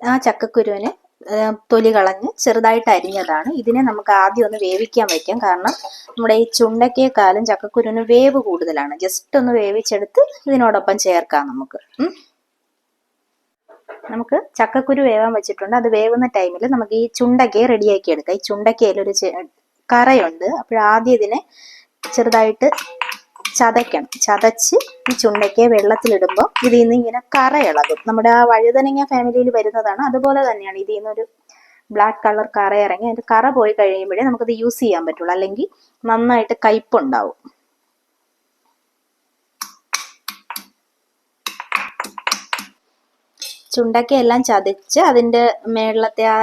ആ ചക്കക്കുരുവിന് തൊലി കളഞ്ഞ് ചെറുതായിട്ട് അരിഞ്ഞതാണ്. ഇതിനെ നമുക്ക് ആദ്യം ഒന്ന് വേവിക്കാൻ വെക്കാം. കാരണം നമ്മുടെ ഈ ചുണ്ടയ്ക്കേക്കാളും ചക്കക്കുരുവിന് വേവ് കൂടുതലാണ്. ജസ്റ്റ് ഒന്ന് വേവിച്ചെടുത്ത് ഇതിനോടൊപ്പം ചേർക്കാം നമുക്ക് ചക്കക്കുരു വേവാൻ വെച്ചിട്ടുണ്ട്. അത് വേവുന്ന ടൈമിൽ നമുക്ക് ഈ ചുണ്ടയ്ക്ക റെഡിയാക്കി എടുക്കാം. ഈ ചുണ്ടയ്ക്കയിലൊരു കറയുണ്ട്. അപ്പോഴാദ്യം ഇതിനെ ചെറുതായിട്ട് ചതയ്ക്കണം. ചതച്ച് ഈ ചുണ്ടയ്ക്ക വെള്ളത്തിലിടുമ്പോൾ ഇതിൽ നിന്ന് ഇങ്ങനെ കറ ഇളകും. നമ്മുടെ ആ വഴുതനങ്ങ ഫാമിലിയിൽ വരുന്നതാണ്. അതുപോലെ തന്നെയാണ് ഇതിൽ നിന്നൊരു ബ്ലാക്ക് കളർ കറ ഇറങ്ങി അതിന്റെ കറ പോയി കഴിയുമ്പോഴേ നമുക്കത് യൂസ് ചെയ്യാൻ പറ്റുള്ളൂ. അല്ലെങ്കിൽ നന്നായിട്ട് കയ്പുണ്ടാവും. ചുണ്ടയ്ക്ക എല്ലാം ചതച്ച് അതിന്റെ മേളത്തെ ആ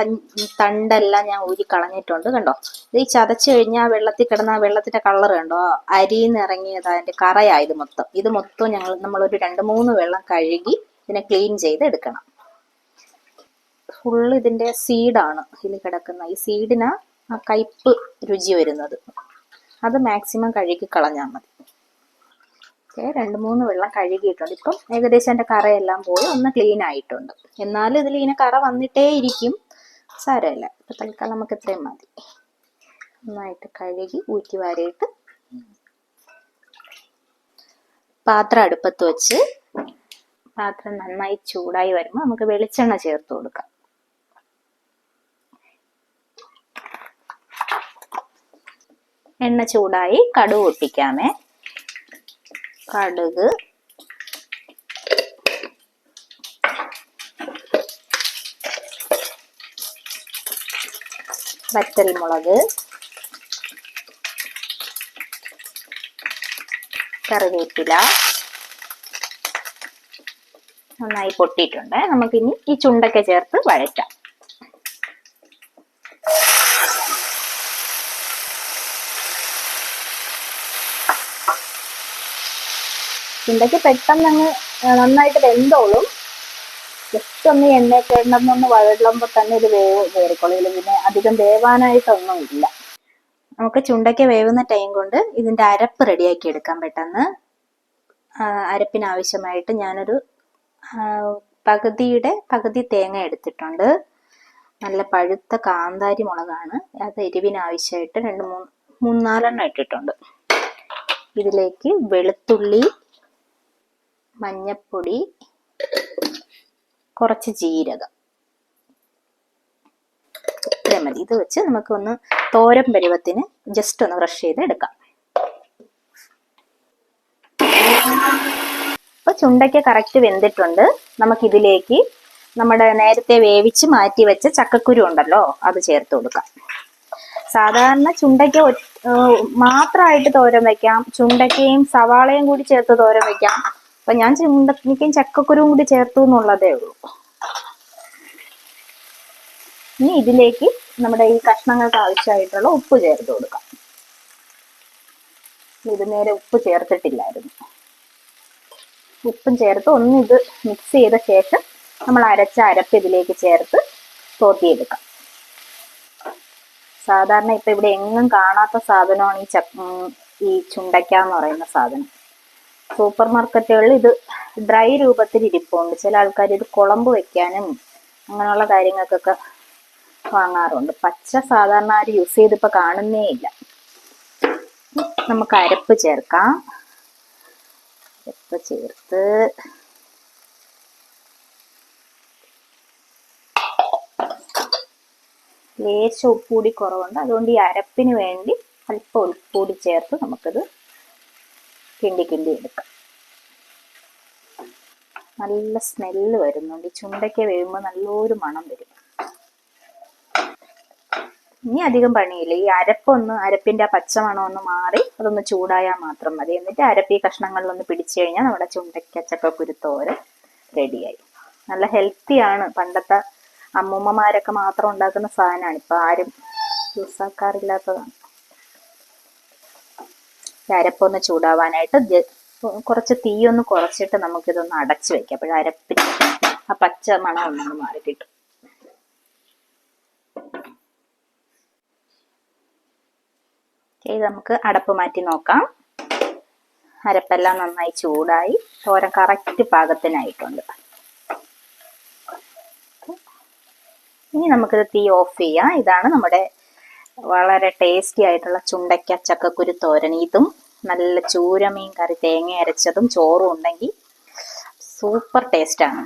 തണ്ടെല്ലാം ഞാൻ ഊരി കളഞ്ഞിട്ടുണ്ട്. കണ്ടോ, ഇത് ഈ ചതച്ച് കഴിഞ്ഞാൽ ആ വെള്ളത്തിൽ കിടന്ന ആ വെള്ളത്തിന്റെ കളർ കണ്ടോ, അരിന്ന് ഇറങ്ങിയത് അതിന്റെ കറയായത് മൊത്തം. ഇത് മൊത്തം നമ്മളൊരു 2-3 വെള്ളം കഴുകി ഇതിനെ ക്ലീൻ ചെയ്ത് എടുക്കണം. ഫുള്ള് ഇതിന്റെ സീഡാണ് ഇതിൽ കിടക്കുന്ന. ഈ സീഡിനാ ആ കയ്പ് രുചി വരുന്നത്. അത് മാക്സിമം കഴുകി കളഞ്ഞാൽ മതി. 2-3 വെള്ളം കഴുകിയിട്ടുണ്ട്. ഇപ്പം ഏകദേശം എൻ്റെ കറയെല്ലാം പോയി ഒന്ന് ക്ലീൻ ആയിട്ടുണ്ട്. എന്നാലും ഇതിൽ ഇങ്ങനെ കറ വന്നിട്ടേ ഇരിക്കും. സാരമില്ല, ഇപ്പം തൽക്കാലം നമുക്ക് ഇത്രയും മതി. നന്നായിട്ട് കഴുകി ഊറ്റി വാരിയിട്ട് പാത്രം അടുപ്പത്ത് വെച്ച് പാത്രം നന്നായി ചൂടായി വരുമ്പോൾ നമുക്ക് വെളിച്ചെണ്ണ ചേർത്ത് കൊടുക്കാം. എണ്ണ ചൂടായി കടുക് പൊട്ടിക്കാമേ. കടുക്, വറ്റൽമുളക്, കറിവേപ്പില നന്നായി പൊട്ടിയിട്ടുണ്ട്. നമുക്കിനി ഈ ചുണ്ടയ്ക്ക ചേർത്ത് വഴറ്റാം. ചുണ്ടയ്ക്ക് പെട്ടെന്ന് അങ്ങ് നന്നായിട്ട് വെന്തോളും. ജസ്റ്റ് ഒന്ന് എണ്ണയൊന്ന് വഴളുമ്പോൾ തന്നെ ഇത് വേറിക്കൊള്ളും. പിന്നെ അധികം വേവാനായിട്ടൊന്നും ഇല്ല. നമുക്ക് ചുണ്ടയ്ക്ക വേവുന്ന ടൈം കൊണ്ട് ഇതിന്റെ അരപ്പ് റെഡിയാക്കി എടുക്കാം പെട്ടെന്ന്. അരപ്പിനാവശ്യമായിട്ട് ഞാനൊരു പകുതി തേങ്ങ എടുത്തിട്ടുണ്ട്. നല്ല പഴുത്ത കാന്താരി മുളകാണ്. അത് എരിവിനാവശ്യമായിട്ട് 2-3-4 ഇട്ടിട്ടുണ്ട്. ഇതിലേക്ക് വെളുത്തുള്ളി, മഞ്ഞപ്പൊടി, കുറച്ച് ജീരകം, ഇത്രയും മതി. ഇത് വെച്ച് നമുക്കൊന്ന് തോരൻ പരുവത്തിന് ജസ്റ്റ് ഒന്ന് ക്രഷ് ചെയ്ത് എടുക്കാം. അപ്പൊ ചുണ്ടയ്ക്ക കറക്റ്റ് വെന്തിട്ടുണ്ട്. നമുക്കിതിലേക്ക് നമ്മുടെ നേരത്തെ വേവിച്ച് മാറ്റി വെച്ച ചക്കക്കുരു ഉണ്ടല്ലോ, അത് ചേർത്ത് കൊടുക്കാം. സാധാരണ ചുണ്ടയ്ക്ക മാത്രമായിട്ട് തോരൻ വെക്കാം. ചുണ്ടയ്ക്കയും സവാളയും കൂടി ചേർത്ത് തോരൻ വെക്കാം. അപ്പൊ ഞാൻ ചുണ്ടയ്ക്കയും ചക്കക്കുരുവും കൂടി ചേർത്തു എന്നുള്ളതേ ഉള്ളൂ. ഇനി ഇതിലേക്ക് നമ്മുടെ ഈ കഷ്ണങ്ങൾക്ക് ആവശ്യമായിട്ടുള്ള ഉപ്പ് ചേർത്ത് കൊടുക്കാം. ഇത് നേരെ ഉപ്പ് ചേർത്തിട്ടില്ലായിരുന്നു. ഉപ്പും ചേർത്ത് ഒന്ന് ഇത് മിക്സ് ചെയ്ത ശേഷം നമ്മൾ അരച്ച അരപ്പ് ഇതിലേക്ക് ചേർത്ത് തോത്തിയെടുക്കാം. സാധാരണ ഇപ്പൊ ഇവിടെ എങ്ങും കാണാത്ത സാധനമാണ് ഈ ചുണ്ടയ്ക്ക എന്ന് പറയുന്ന സാധനം. സൂപ്പർ മാർക്കറ്റുകളിൽ ഇത് ഡ്രൈ രൂപത്തിൽ ഇരിപ്പുണ്ട്. ചില ആൾക്കാർ ഇത് കുളമ്പ് വെക്കാനും അങ്ങനെയുള്ള കാര്യങ്ങൾക്കൊക്കെ വാങ്ങാറുണ്ട്. പച്ച സാധാരണ ആരും യൂസ് ചെയ്തിപ്പോ കാണുന്നേ ഇല്ല. നമുക്ക് അരപ്പ് ചേർക്കാം. അരപ്പ് ചേർത്ത് ലേശം ഉപ്പുകൂടി കുറവുണ്ട്. അതുകൊണ്ട് ഈ അരപ്പിന് വേണ്ടി അല്പം ഉപ്പുകൂടി ചേർത്ത് നമുക്കത് കിണ്ടി എടുക്കാം. നല്ല സ്മെല്ല് വരുന്നുണ്ട്. ചുണ്ടയ്ക്ക വേവുമ്പോൾ നല്ലൊരു മണം വരും. ഇനി അധികം പണിയില്ല. ഈ അരപ്പിന്റെ ആ പച്ചമണം ഒന്ന് മാറി അതൊന്ന് ചൂടായാൽ മാത്രം മതി. എന്നിട്ട് അരപ്പ് ഈ കഷ്ണങ്ങളിലൊന്ന് പിടിച്ചു കഴിഞ്ഞാൽ നമ്മുടെ ചുണ്ടയ്ക്ക ചക്കക്കുരു തോരൻ റെഡിയായി. നല്ല ഹെൽത്തിയാണ്. പണ്ടത്തെ അമ്മൂമ്മമാരൊക്കെ മാത്രം ഉണ്ടാക്കുന്ന സാധനമാണ്. ഇപ്പൊ ആരും യൂസ് ആക്കാറില്ലാത്തതാണ്. അരപ്പൊന്ന് ചൂടാവാനായിട്ട് കുറച്ച് തീയൊന്ന് കുറച്ചിട്ട് നമുക്കിതൊന്ന് അടച്ചു വെക്കാം. അപ്പോഴ അരപ്പിന് ആ പച്ച മണം ഒന്നൊന്ന് മാറി കിട്ടും. ഇത് നമുക്ക് അടപ്പ് മാറ്റി നോക്കാം. അരപ്പെല്ലാം നന്നായി ചൂടായി തോരൻ കറക്റ്റ് പാകത്തിനായിട്ടുണ്ട്. ഇനി നമുക്കിത് തീ ഓഫ് ചെയ്യാം. ഇതാണ് നമ്മുടെ വളരെ ടേസ്റ്റി ആയിട്ടുള്ള ചുണ്ടയ്ക്ക ചക്കക്കുരു തോരൻ. ഇതും നല്ല ചൂരമീൻ കറി തേങ്ങ അരച്ചതും ചോറും ഉണ്ടെങ്കിൽ സൂപ്പർ ടേസ്റ്റാണ്.